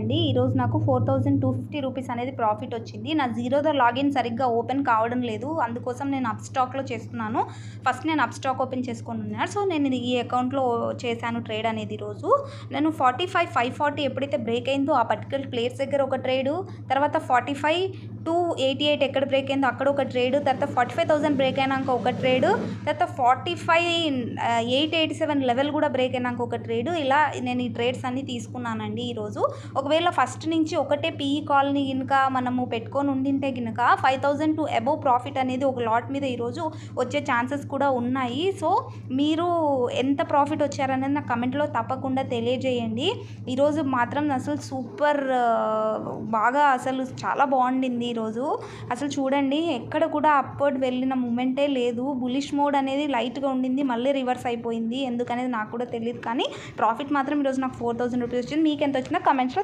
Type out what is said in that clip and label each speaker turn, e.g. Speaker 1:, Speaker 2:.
Speaker 1: అండి. ఈరోజు నాకు 4250 రూపీస్ అనేది ప్రాఫిట్ వచ్చింది. నా జీరోదా లాగిన్ సరిగ్గా ఓపెన్ కావడం లేదు. అందుకోసం నేను అప్‌స్టాక్‌లో చేస్తున్నాను. ఫస్ట్ నేను అప్‌స్టాక్ ఓపెన్ చేసుకొనున్నాను. సో, నేను ఇది ఈ అకౌంట్‌లో చేశాను ట్రేడ్ అనేది ఈరోజు. నేను 45,540 ఎప్పుడైతే బ్రేక్ అయిందో ఆ పర్టిక్యులర్ ప్లేస్ దగ్గర ఒక ట్రేడు, తర్వాత 45,288 ఎక్కడ బ్రేక్ అయిందో అక్కడ ఒక ట్రేడు, తర్వాత 45,000 బ్రేక్ అయినాక ఒక ట్రేడు, తర్వాత 45,887 లెవెల్ కూడా బ్రేక్ అయినాక ఒక ట్రేడు. ఇలా నేను ఈ ట్రేడ్స్ అన్నీ తీసుకున్నానండి ఈరోజు. ఒకవేళ ఫస్ట్ నుంచి ఒకటే పీఈ కాల్‌ని గినక మనము పెట్టుకొని ఉండింటే గినక 5,000 టు అబోవ్ ప్రాఫిట్ అనేది ఒక లాట్ మీద ఈరోజు వచ్చే ఛాన్సెస్ కూడా ఉన్నాయి. సో, మీరు ఎంత ప్రాఫిట్ వచ్చారనేది నాకు కమెంట్‌లో తప్పకుండా తెలియజేయండి. ఈరోజు మాత్రం అసలు సూపర్ బాగా అసలు చాలా బాగుండింది ఈరోజు. అసలు చూడండి ఎక్కడ కూడా అప్‌వర్డ్ వెళ్ళిన మూమెంటే లేదు. బులిష్ మోడ్ అనేది లైట్‌గా ఉండింది. మళ్ళీ రివర్స్ అయిపోయింది. ఎందుకనేది నాకు కూడా తెలీదు. కానీ ప్రాఫిట్ మాత్రం ఈరోజు నాకు 4,000 రూపీస్ వచ్చింది. మీకెంత వచ్చిందో కమెంట్స్‌లో